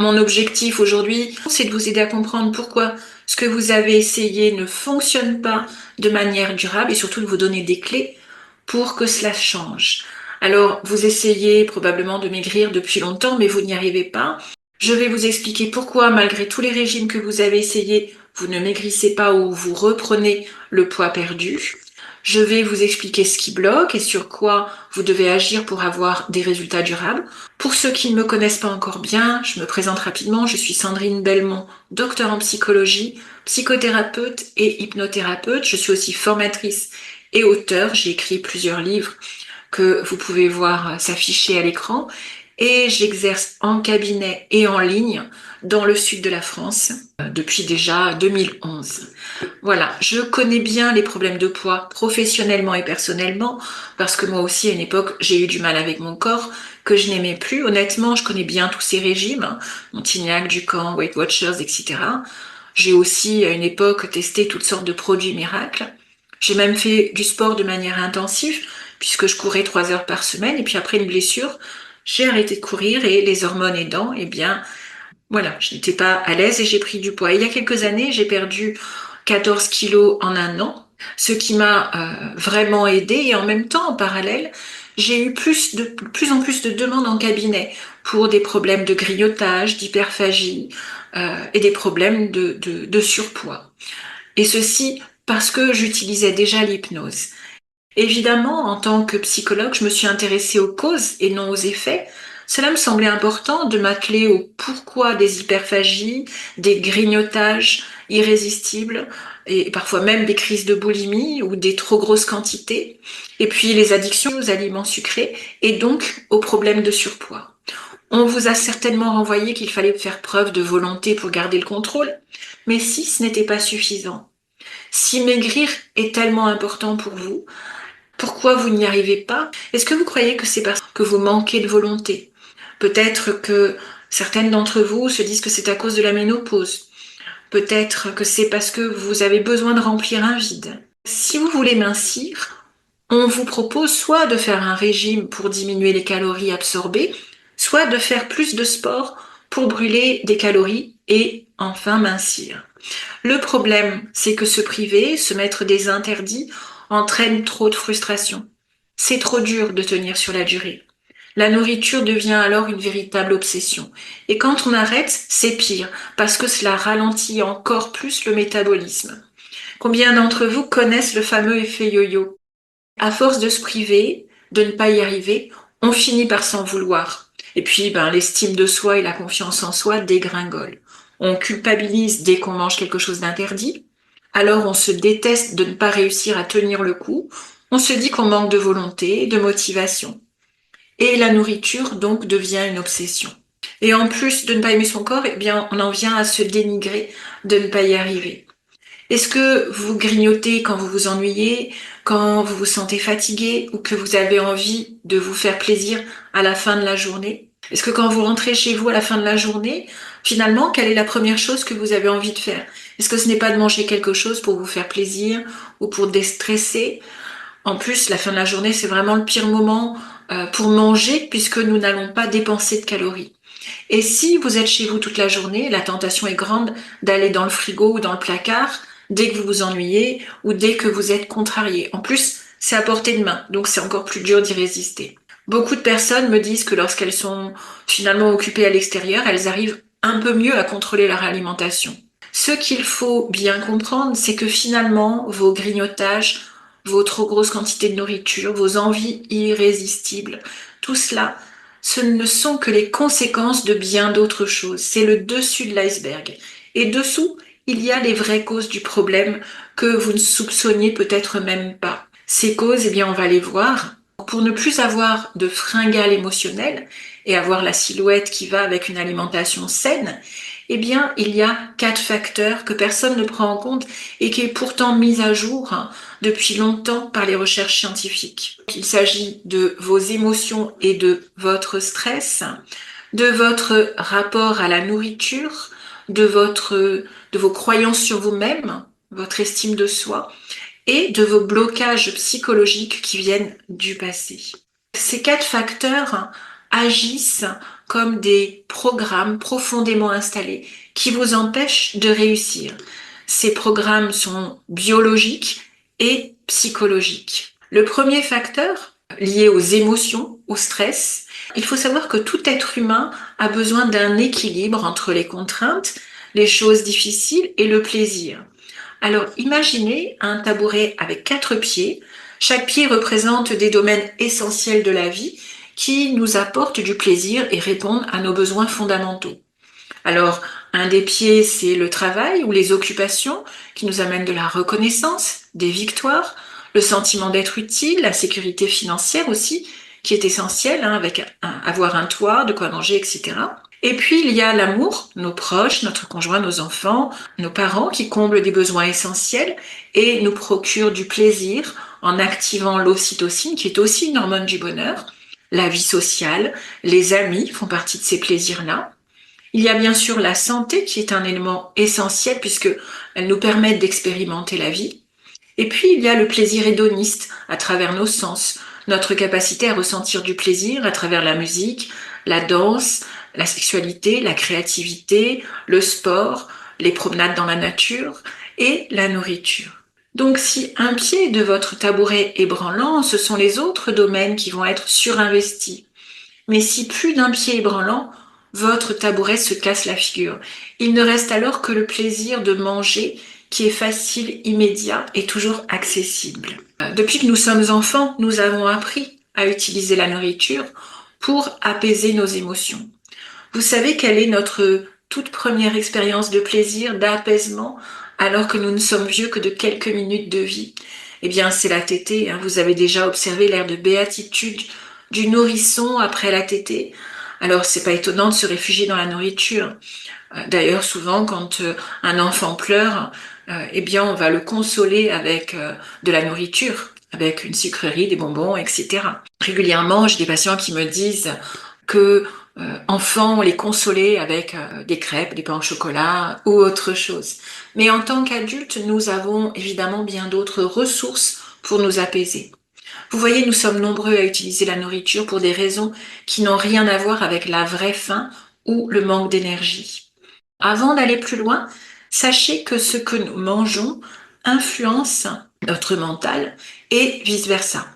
Mon objectif aujourd'hui, c'est de vous aider à comprendre pourquoi ce que vous avez essayé ne fonctionne pas de manière durable et surtout de vous donner des clés pour que cela change. Alors, vous essayez probablement de maigrir depuis longtemps, mais vous n'y arrivez pas. Je vais vous expliquer pourquoi, malgré tous les régimes que vous avez essayés, vous ne maigrissez pas ou vous reprenez le poids perdu. Je vais vous expliquer ce qui bloque et sur quoi vous devez agir pour avoir des résultats durables. Pour ceux qui ne me connaissent pas encore bien, je me présente rapidement. Je suis Sandrine Belmont, docteur en psychologie, psychothérapeute et hypnothérapeute. Je suis aussi formatrice et auteure. J'ai écrit plusieurs livres que vous pouvez voir s'afficher à l'écran. Et j'exerce en cabinet et en ligne dans le sud de la France depuis déjà 2011. Voilà, je connais bien les problèmes de poids professionnellement et personnellement parce que moi aussi à une époque j'ai eu du mal avec mon corps que je n'aimais plus. Honnêtement, je connais bien tous ces régimes, hein, Montignac, Ducan, Weight Watchers, etc. J'ai aussi à une époque testé toutes sortes de produits miracles. J'ai même fait du sport de manière intensive puisque je courais 3 heures par semaine et puis après une blessure, j'ai arrêté de courir et les hormones aidant, eh bien voilà, je n'étais pas à l'aise et j'ai pris du poids. Et il y a quelques années, j'ai perdu 14 kilos en un an, ce qui m'a vraiment aidée. Et en même temps, en parallèle, j'ai eu plus en plus de demandes en cabinet pour des problèmes de grignotage, d'hyperphagie et des problèmes de surpoids. Et ceci parce que j'utilisais déjà l'hypnose. Évidemment, en tant que psychologue, je me suis intéressée aux causes et non aux effets. Cela me semblait important de m'atteler au pourquoi des hyperphagies, des grignotages irrésistibles et parfois même des crises de boulimie ou des trop grosses quantités, et puis les addictions aux aliments sucrés et donc aux problèmes de surpoids. On vous a certainement renvoyé qu'il fallait faire preuve de volonté pour garder le contrôle, mais si ce n'était pas suffisant, si maigrir est tellement important pour vous, pourquoi vous n'y arrivez pas? Est-ce que vous croyez que c'est parce que vous manquez de volonté? Peut-être que certaines d'entre vous se disent que c'est à cause de la ménopause. Peut-être que c'est parce que vous avez besoin de remplir un vide. Si vous voulez mincir, on vous propose soit de faire un régime pour diminuer les calories absorbées, soit de faire plus de sport pour brûler des calories et enfin mincir. Le problème, c'est que se priver, se mettre des interdits, entraîne trop de frustration. C'est trop dur de tenir sur la durée. La nourriture devient alors une véritable obsession. Et quand on arrête, c'est pire, parce que cela ralentit encore plus le métabolisme. Combien d'entre vous connaissent le fameux effet yo-yo? À force de se priver, de ne pas y arriver, on finit par s'en vouloir. Et puis, l'estime de soi et la confiance en soi dégringolent. On culpabilise dès qu'on mange quelque chose d'interdit. Alors on se déteste de ne pas réussir à tenir le coup. On se dit qu'on manque de volonté, de motivation. Et la nourriture, donc, devient une obsession. Et en plus de ne pas aimer son corps, eh bien, on en vient à se dénigrer de ne pas y arriver. Est-ce que vous grignotez quand vous vous ennuyez, quand vous vous sentez fatigué ou que vous avez envie de vous faire plaisir à la fin de la journée? Est-ce que quand vous rentrez chez vous à la fin de la journée, finalement, quelle est la première chose que vous avez envie de faire? Est-ce que ce n'est pas de manger quelque chose pour vous faire plaisir ou pour déstresser? En plus, la fin de la journée, c'est vraiment le pire moment pour manger puisque nous n'allons pas dépenser de calories. Et si vous êtes chez vous toute la journée, la tentation est grande d'aller dans le frigo ou dans le placard dès que vous vous ennuyez ou dès que vous êtes contrarié. En plus, c'est à portée de main, donc c'est encore plus dur d'y résister. Beaucoup de personnes me disent que lorsqu'elles sont finalement occupées à l'extérieur, elles arrivent un peu mieux à contrôler leur alimentation. Ce qu'il faut bien comprendre, c'est que finalement, vos grignotages, vos trop grosses quantités de nourriture, vos envies irrésistibles, tout cela, ce ne sont que les conséquences de bien d'autres choses. C'est le dessus de l'iceberg. Et dessous, il y a les vraies causes du problème que vous ne soupçonniez peut-être même pas. Ces causes, eh bien, on va les voir. Pour ne plus avoir de fringales émotionnelles et avoir la silhouette qui va avec une alimentation saine, eh bien, il y a 4 facteurs que personne ne prend en compte et qui est pourtant mis à jour depuis longtemps par les recherches scientifiques. Il s'agit de vos émotions et de votre stress, de votre rapport à la nourriture, de vos croyances sur vous-même, votre estime de soi, et de vos blocages psychologiques qui viennent du passé. Ces 4 facteurs agissent comme des programmes profondément installés qui vous empêchent de réussir. Ces programmes sont biologiques et psychologiques. Le premier facteur, lié aux émotions, au stress, il faut savoir que tout être humain a besoin d'un équilibre entre les contraintes, les choses difficiles et le plaisir. Alors imaginez un tabouret avec 4 pieds. Chaque pied représente des domaines essentiels de la vie qui nous apportent du plaisir et répondent à nos besoins fondamentaux. Alors, un des pieds, c'est le travail ou les occupations qui nous amènent de la reconnaissance, des victoires, le sentiment d'être utile, la sécurité financière aussi, qui est essentielle, avec avoir un toit, de quoi manger, etc. Et puis, il y a l'amour, nos proches, notre conjoint, nos enfants, nos parents qui comblent des besoins essentiels et nous procurent du plaisir en activant l'ocytocine, qui est aussi une hormone du bonheur. La vie sociale, les amis font partie de ces plaisirs-là. Il y a bien sûr la santé qui est un élément essentiel puisque elle nous permet d'expérimenter la vie. Et puis il y a le plaisir hédoniste à travers nos sens, notre capacité à ressentir du plaisir à travers la musique, la danse, la sexualité, la créativité, le sport, les promenades dans la nature et la nourriture. Donc si un pied de votre tabouret est branlant, ce sont les autres domaines qui vont être surinvestis. Mais si plus d'un pied est branlant, votre tabouret se casse la figure. Il ne reste alors que le plaisir de manger qui est facile, immédiat et toujours accessible. Depuis que nous sommes enfants, nous avons appris à utiliser la nourriture pour apaiser nos émotions. Vous savez quelle est notre toute première expérience de plaisir, d'apaisement, alors que nous ne sommes vieux que de quelques minutes de vie? Eh bien, c'est la tétée. Vous avez déjà observé l'air de béatitude du nourrisson après la tétée. Alors, c'est pas étonnant de se réfugier dans la nourriture. D'ailleurs, souvent, quand un enfant pleure, eh bien, on va le consoler avec de la nourriture, avec une sucrerie, des bonbons, etc. Régulièrement, j'ai des patients qui me disent que enfants, on les consolait avec des crêpes, des pains au chocolat ou autre chose. Mais en tant qu'adultes, nous avons évidemment bien d'autres ressources pour nous apaiser. Vous voyez, nous sommes nombreux à utiliser la nourriture pour des raisons qui n'ont rien à voir avec la vraie faim ou le manque d'énergie. Avant d'aller plus loin, sachez que ce que nous mangeons influence notre mental et vice-versa,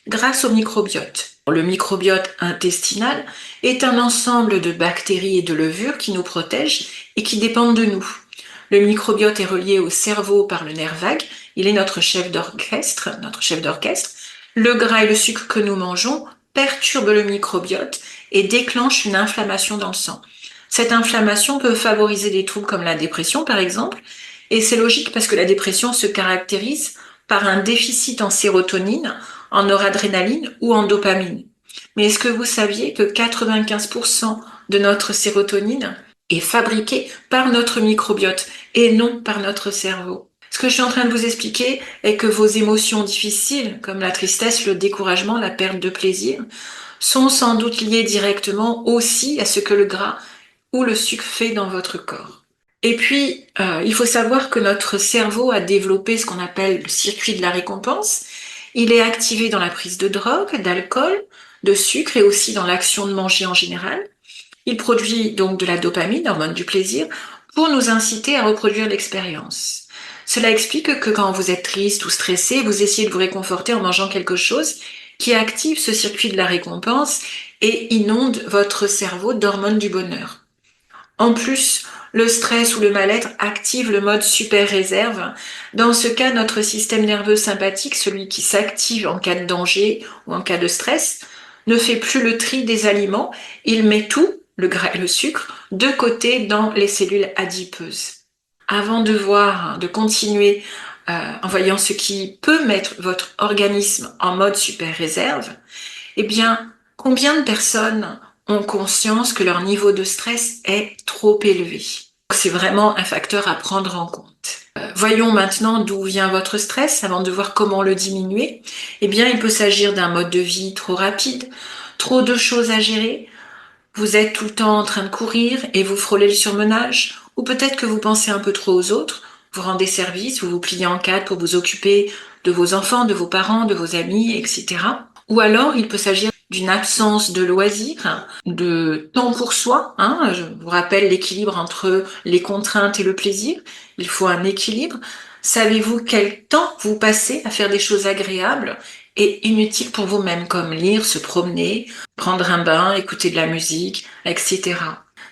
grâce au microbiote. Le microbiote intestinal est un ensemble de bactéries et de levures qui nous protègent et qui dépendent de nous. Le microbiote est relié au cerveau par le nerf vague, il est notre chef d'orchestre, Le gras et le sucre que nous mangeons perturbent le microbiote et déclenchent une inflammation dans le sang. Cette inflammation peut favoriser des troubles comme la dépression, par exemple, et c'est logique parce que la dépression se caractérise par un déficit en sérotonine, en noradrénaline ou en dopamine. Mais est-ce que vous saviez que 95% de notre sérotonine est fabriquée par notre microbiote et non par notre cerveau? Ce que je suis en train de vous expliquer est que vos émotions difficiles, comme la tristesse, le découragement, la perte de plaisir, sont sans doute liées directement aussi à ce que le gras ou le sucre fait dans votre corps. Et puis, il faut savoir que notre cerveau a développé ce qu'on appelle le circuit de la récompense. Il est activé dans la prise de drogue, d'alcool, de sucre et aussi dans l'action de manger en général. Il produit donc de la dopamine, hormone du plaisir, pour nous inciter à reproduire l'expérience. Cela explique que quand vous êtes triste ou stressé, vous essayez de vous réconforter en mangeant quelque chose qui active ce circuit de la récompense et inonde votre cerveau d'hormones du bonheur. En plus, le stress ou le mal-être active le mode super réserve. Dans ce cas, notre système nerveux sympathique, celui qui s'active en cas de danger ou en cas de stress, ne fait plus le tri des aliments. Il met tout, le gras et le sucre, de côté dans les cellules adipeuses. Avant de continuer en voyant ce qui peut mettre votre organisme en mode super réserve, eh bien, combien de personnes ont conscience que leur niveau de stress est trop élevé? C'est vraiment un facteur à prendre en compte. Voyons maintenant d'où vient votre stress avant de voir comment le diminuer. Eh bien, il peut s'agir d'un mode de vie trop rapide, trop de choses à gérer. Vous êtes tout le temps en train de courir et vous frôlez le surmenage, ou peut-être que vous pensez un peu trop aux autres, vous rendez service, vous vous pliez en quatre pour vous occuper de vos enfants, de vos parents, de vos amis, etc. Ou alors, il peut s'agir d'une absence de loisirs, de temps pour soi. Je vous rappelle l'équilibre entre les contraintes et le plaisir. Il faut un équilibre. Savez-vous quel temps vous passez à faire des choses agréables et inutiles pour vous-même, comme lire, se promener, prendre un bain, écouter de la musique, etc.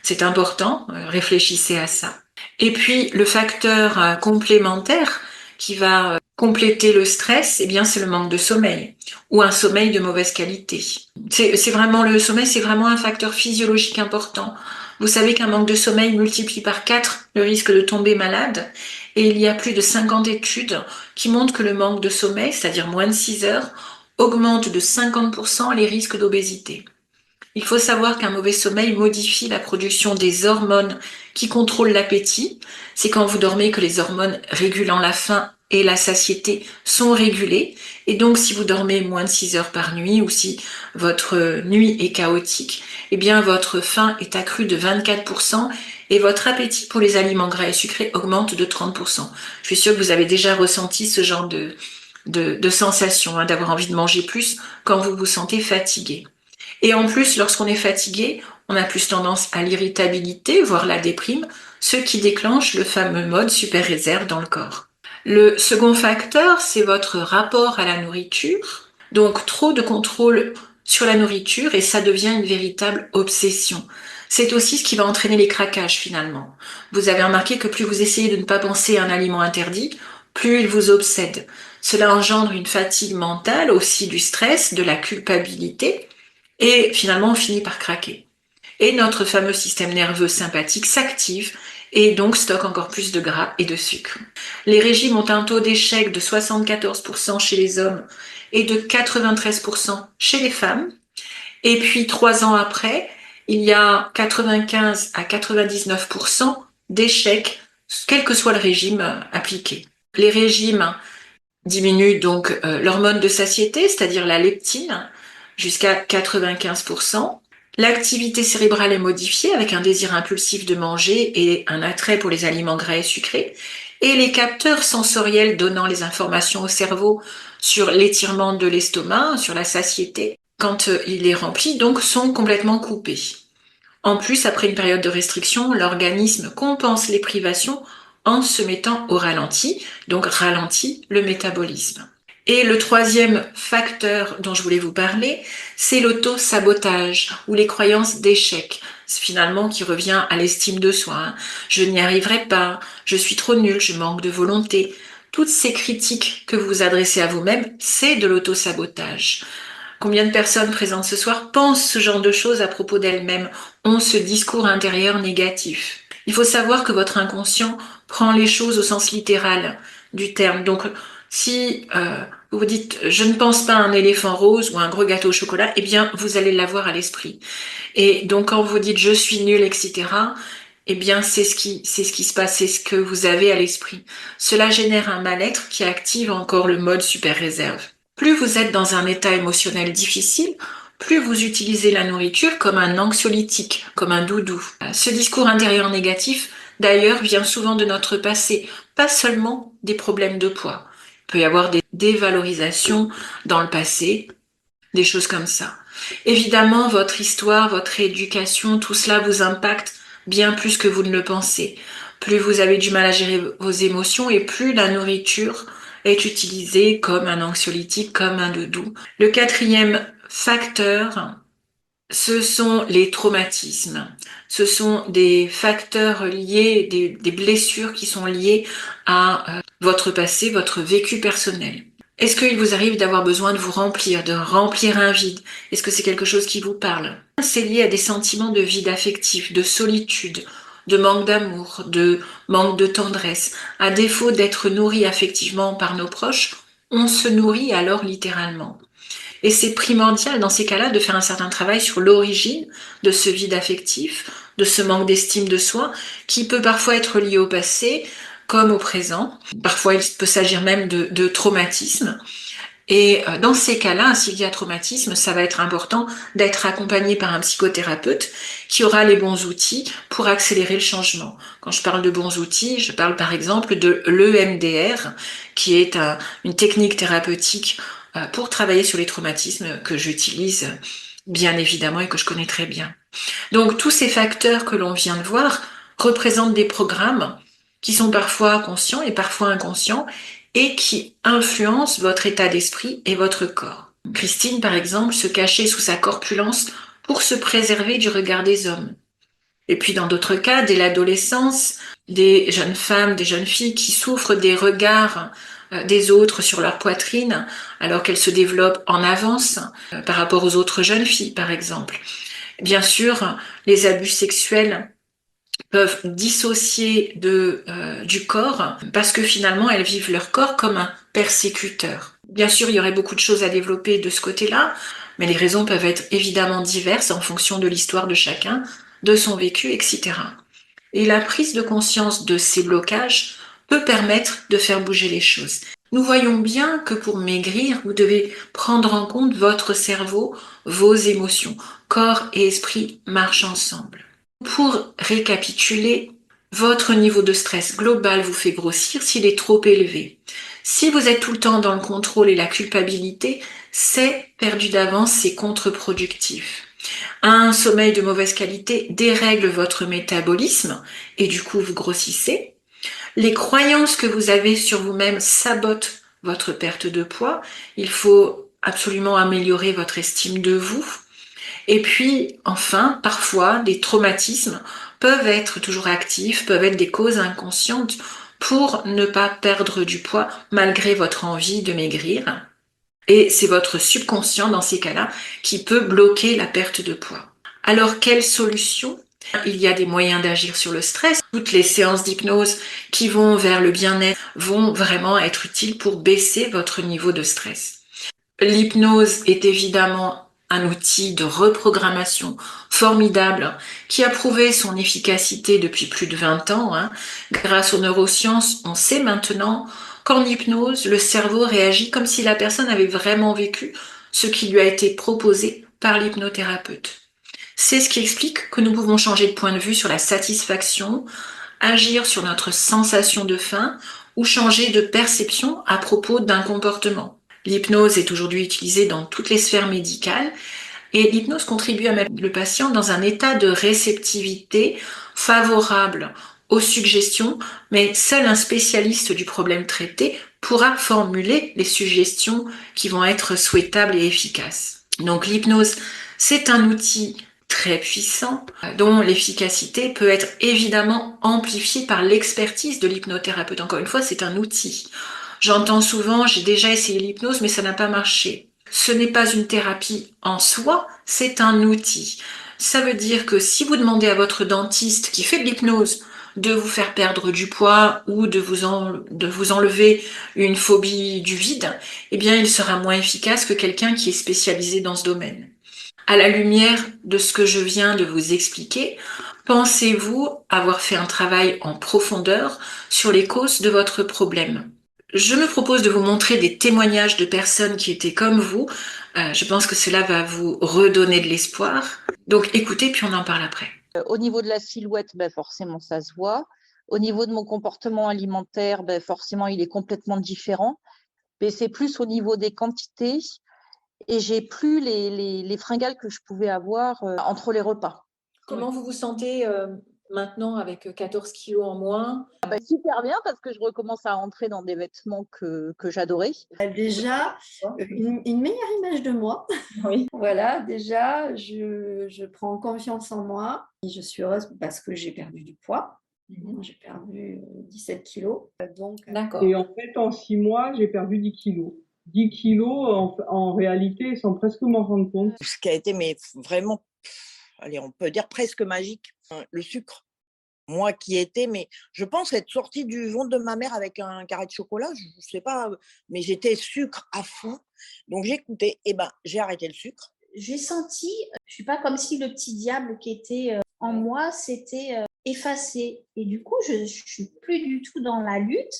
C'est important, réfléchissez à ça. Et puis le facteur complémentaire qui va compléter le stress, eh bien c'est le manque de sommeil ou un sommeil de mauvaise qualité. C'est vraiment le sommeil, c'est vraiment un facteur physiologique important. Vous savez qu'un manque de sommeil multiplie par 4 le risque de tomber malade et il y a plus de 50 études qui montrent que le manque de sommeil, c'est-à-dire moins de 6 heures, augmente de 50% les risques d'obésité. Il faut savoir qu'un mauvais sommeil modifie la production des hormones qui contrôlent l'appétit. C'est quand vous dormez que les hormones régulant la faim et la satiété sont régulées. Et donc, si vous dormez moins de 6 heures par nuit ou si votre nuit est chaotique, eh bien, votre faim est accrue de 24% et votre appétit pour les aliments gras et sucrés augmente de 30%. Je suis sûre que vous avez déjà ressenti ce genre de sensation, d'avoir envie de manger plus quand vous vous sentez fatigué. Et en plus, lorsqu'on est fatigué, on a plus tendance à l'irritabilité, voire la déprime, ce qui déclenche le fameux mode super réserve dans le corps. Le second facteur, c'est votre rapport à la nourriture. Donc trop de contrôle sur la nourriture et ça devient une véritable obsession. C'est aussi ce qui va entraîner les craquages finalement. Vous avez remarqué que plus vous essayez de ne pas penser à un aliment interdit, plus il vous obsède. Cela engendre une fatigue mentale, aussi du stress, de la culpabilité, et finalement, on finit par craquer. Et notre fameux système nerveux sympathique s'active et donc stocke encore plus de gras et de sucre. Les régimes ont un taux d'échec de 74% chez les hommes et de 93% chez les femmes. Et puis 3 ans après, il y a 95 à 99% d'échecs, quel que soit le régime appliqué. Les régimes diminuent donc l'hormone de satiété, c'est-à-dire la leptine, jusqu'à 95%. L'activité cérébrale est modifiée avec un désir impulsif de manger et un attrait pour les aliments gras et sucrés. Et les capteurs sensoriels donnant les informations au cerveau sur l'étirement de l'estomac, sur la satiété, quand il est rempli, donc sont complètement coupés. En plus, après une période de restriction, l'organisme compense les privations en se mettant au ralenti, donc ralentit le métabolisme. Et le troisième facteur dont je voulais vous parler, c'est l'auto-sabotage ou les croyances d'échec. C'est finalement qui revient à l'estime de soi. Je n'y arriverai pas, je suis trop nul, je manque de volonté. Toutes ces critiques que vous adressez à vous-même, c'est de l'auto-sabotage. Combien de personnes présentes ce soir pensent ce genre de choses à propos d'elles-mêmes, ont ce discours intérieur négatif? Il faut savoir que votre inconscient prend les choses au sens littéral du terme. Donc, si vous vous dites « je ne pense pas à un éléphant rose ou un gros gâteau au chocolat », eh bien, vous allez l'avoir à l'esprit. Et donc, quand vous dites « je suis nul », etc., eh bien, c'est ce qui se passe, c'est ce que vous avez à l'esprit. Cela génère un mal-être qui active encore le mode super réserve. Plus vous êtes dans un état émotionnel difficile, plus vous utilisez la nourriture comme un anxiolytique, comme un doudou. Ce discours intérieur négatif, d'ailleurs, vient souvent de notre passé, pas seulement des problèmes de poids. Il peut y avoir des dévalorisations dans le passé, des choses comme ça. Évidemment, votre histoire, votre éducation, tout cela vous impacte bien plus que vous ne le pensez. Plus vous avez du mal à gérer vos émotions et plus la nourriture est utilisée comme un anxiolytique, comme un doudou. Le quatrième facteur, ce sont les traumatismes. Ce sont des facteurs liés, des blessures qui sont liées à votre passé, votre vécu personnel. Est-ce qu'il vous arrive d'avoir besoin de remplir un vide? Est-ce que c'est quelque chose qui vous parle? C'est lié à des sentiments de vide affectif, de solitude, de manque d'amour, de manque de tendresse. À défaut d'être nourri affectivement par nos proches, on se nourrit alors littéralement. Et c'est primordial dans ces cas-là de faire un certain travail sur l'origine de ce vide affectif, de ce manque d'estime de soi, qui peut parfois être lié au passé comme au présent. Parfois, il peut s'agir même de traumatisme. Et dans ces cas-là, s'il y a traumatisme, ça va être important d'être accompagné par un psychothérapeute qui aura les bons outils pour accélérer le changement. Quand je parle de bons outils, je parle par exemple de l'EMDR, qui est une technique thérapeutique pour travailler sur les traumatismes que j'utilise bien évidemment et que je connais très bien. Donc tous ces facteurs que l'on vient de voir représentent des programmes qui sont parfois conscients et parfois inconscients et qui influencent votre état d'esprit et votre corps. Christine, par exemple, se cachait sous sa corpulence pour se préserver du regard des hommes. Et puis dans d'autres cas, dès l'adolescence, des jeunes femmes, des jeunes filles qui souffrent des regards des autres sur leur poitrine alors qu'elles se développent en avance par rapport aux autres jeunes filles, par exemple. Bien sûr, les abus sexuels peuvent dissocier du corps parce que finalement elles vivent leur corps comme un persécuteur. Bien sûr, il y aurait beaucoup de choses à développer de ce côté-là, mais les raisons peuvent être évidemment diverses en fonction de l'histoire de chacun, de son vécu, etc. Et la prise de conscience de ces blocages peut permettre de faire bouger les choses. Nous voyons bien que pour maigrir, vous devez prendre en compte votre cerveau, vos émotions. Corps et esprit marchent ensemble. Pour récapituler, votre niveau de stress global vous fait grossir s'il est trop élevé. Si vous êtes tout le temps dans le contrôle et la culpabilité, c'est perdu d'avance, c'est contre-productif. Un sommeil de mauvaise qualité dérègle votre métabolisme et du coup vous grossissez. Les croyances que vous avez sur vous-même sabotent votre perte de poids. Il faut absolument améliorer votre estime de vous. Et puis, enfin, parfois, les traumatismes peuvent être toujours actifs, peuvent être des causes inconscientes pour ne pas perdre du poids malgré votre envie de maigrir. Et c'est votre subconscient dans ces cas-là qui peut bloquer la perte de poids. Alors, quelle solution? Il y a des moyens d'agir sur le stress. Toutes les séances d'hypnose qui vont vers le bien-être vont vraiment être utiles pour baisser votre niveau de stress. L'hypnose est évidemment un outil de reprogrammation formidable qui a prouvé son efficacité depuis plus de 20 ans. Grâce aux neurosciences, on sait maintenant qu'en hypnose, le cerveau réagit comme si la personne avait vraiment vécu ce qui lui a été proposé par l'hypnothérapeute. C'est ce qui explique que nous pouvons changer de point de vue sur la satisfaction, agir sur notre sensation de faim ou changer de perception à propos d'un comportement. L'hypnose est aujourd'hui utilisée dans toutes les sphères médicales et l'hypnose contribue à mettre le patient dans un état de réceptivité favorable aux suggestions, mais seul un spécialiste du problème traité pourra formuler les suggestions qui vont être souhaitables et efficaces. Donc l'hypnose, c'est un outil très puissant dont l'efficacité peut être évidemment amplifiée par l'expertise de l'hypnothérapeute. Encore une fois, c'est un outil. J'entends souvent, j'ai déjà essayé l'hypnose, mais ça n'a pas marché. Ce n'est pas une thérapie en soi, c'est un outil. Ça veut dire que si vous demandez à votre dentiste qui fait de l'hypnose de vous faire perdre du poids ou de vous enlever une phobie du vide, eh bien, il sera moins efficace que quelqu'un qui est spécialisé dans ce domaine. À la lumière de ce que je viens de vous expliquer, pensez-vous avoir fait un travail en profondeur sur les causes de votre problème? Je me propose de vous montrer des témoignages de personnes qui étaient comme vous. Je pense que cela va vous redonner de l'espoir. Donc écoutez, puis on en parle après. Au niveau de la silhouette, forcément, ça se voit. Au niveau de mon comportement alimentaire, forcément, il est complètement différent. Mais c'est plus au niveau des quantités et j'ai plus les fringales que je pouvais avoir entre les repas. Comment vous vous sentez maintenant avec 14 kilos en moins? Super bien parce que je recommence à rentrer dans des vêtements que j'adorais. Déjà, une meilleure image de moi. Oui. Voilà, déjà, je prends confiance en moi. Et je suis heureuse parce que j'ai perdu du poids. J'ai perdu 17 kilos. D'accord. Et en fait, en 6 mois, j'ai perdu 10 kilos. 10 kilos, en réalité, sans presque m'en rendre compte. Ce qui a été vraiment, allez, on peut dire presque magique, le sucre. Moi qui étais, mais je pense être sortie du ventre de ma mère avec un carré de chocolat, je ne sais pas, mais j'étais sucre à fond. Donc j'ai écouté, j'ai arrêté le sucre. J'ai senti, je suis pas comme si le petit diable qui était en moi s'était effacé. Et du coup, je suis plus du tout dans la lutte.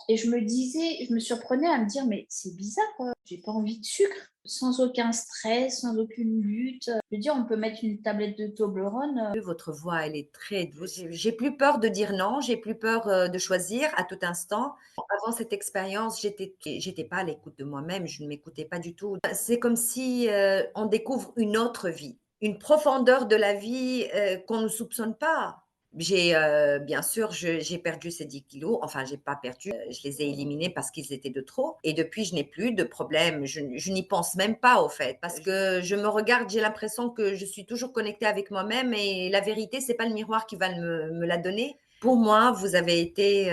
Et je me surprenais à me dire, mais c'est bizarre, quoi. J'ai pas envie de sucre. sans aucun stress, sans aucune lutte. Je veux dire, on peut mettre une tablette de Toblerone. Votre voix, elle est très douce. J'ai plus peur de dire non, j'ai plus peur de choisir à tout instant. Avant cette expérience, j'étais pas à l'écoute de moi-même, je ne m'écoutais pas du tout. C'est comme si on découvre une autre vie, une profondeur de la vie qu'on ne soupçonne pas. Bien sûr, j'ai perdu ces 10 kilos. Enfin, j'ai pas perdu, je les ai éliminés parce qu'ils étaient de trop. Et depuis, je n'ai plus de problème. Je n'y pense même pas, au fait, parce que je me regarde, j'ai l'impression que je suis toujours connectée avec moi-même et la vérité, c'est pas le miroir qui va me la donner. Pour moi, vous avez été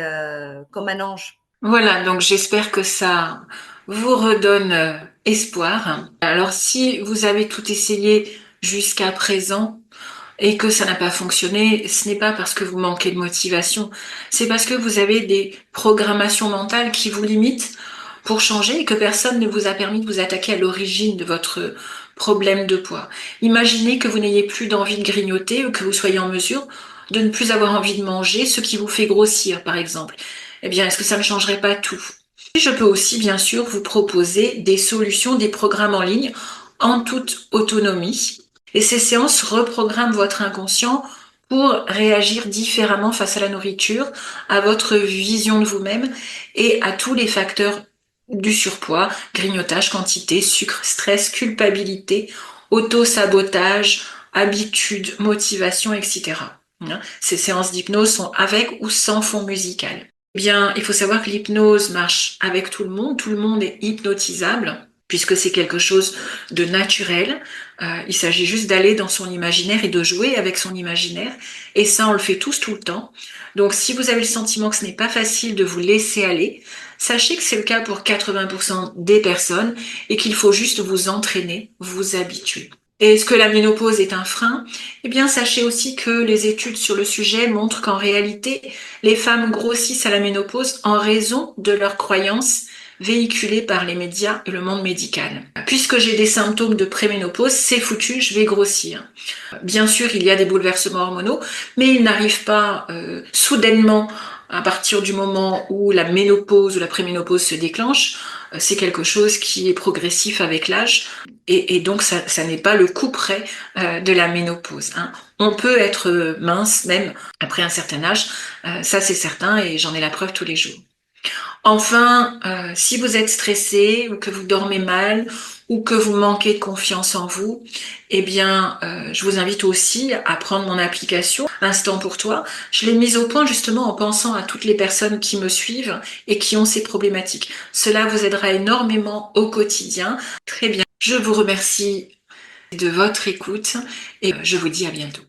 comme un ange. Voilà, donc j'espère que ça vous redonne espoir. Alors si vous avez tout essayé jusqu'à présent et que ça n'a pas fonctionné, ce n'est pas parce que vous manquez de motivation, c'est parce que vous avez des programmations mentales qui vous limitent pour changer et que personne ne vous a permis de vous attaquer à l'origine de votre problème de poids. Imaginez que vous n'ayez plus d'envie de grignoter ou que vous soyez en mesure de ne plus avoir envie de manger ce qui vous fait grossir, par exemple. Eh bien, est-ce que ça ne changerait pas tout? Je peux aussi, bien sûr, vous proposer des solutions, des programmes en ligne en toute autonomie. Et ces séances reprogramment votre inconscient pour réagir différemment face à la nourriture, à votre vision de vous-même et à tous les facteurs du surpoids, grignotage, quantité, sucre, stress, culpabilité, auto-sabotage, habitude, motivation, etc. Ces séances d'hypnose sont avec ou sans fond musical. Eh bien, il faut savoir que l'hypnose marche avec tout le monde est hypnotisable, puisque c'est quelque chose de naturel. Il s'agit juste d'aller dans son imaginaire et de jouer avec son imaginaire, et ça, on le fait tous tout le temps. Donc, si vous avez le sentiment que ce n'est pas facile de vous laisser aller, sachez que c'est le cas pour 80% des personnes, et qu'il faut juste vous entraîner, vous habituer. Et est-ce que la ménopause est un frein? Eh bien, sachez aussi que les études sur le sujet montrent qu'en réalité, les femmes grossissent à la ménopause en raison de leurs croyances véhiculées par les médias et le monde médical. Puisque j'ai des symptômes de préménopause, c'est foutu, je vais grossir. Bien sûr, il y a des bouleversements hormonaux, mais ils n'arrivent pas soudainement à partir du moment où la ménopause ou la préménopause se déclenche. C'est quelque chose qui est progressif avec l'âge et donc ça n'est pas le coup près de la ménopause. On peut être mince même après un certain âge, ça c'est certain et j'en ai la preuve tous les jours. Enfin, si vous êtes stressé ou que vous dormez mal ou que vous manquez de confiance en vous, eh bien, je vous invite aussi à prendre mon application Instant pour toi. Je l'ai mise au point justement en pensant à toutes les personnes qui me suivent et qui ont ces problématiques. Cela vous aidera énormément au quotidien. Très bien. Je vous remercie de votre écoute et je vous dis à bientôt.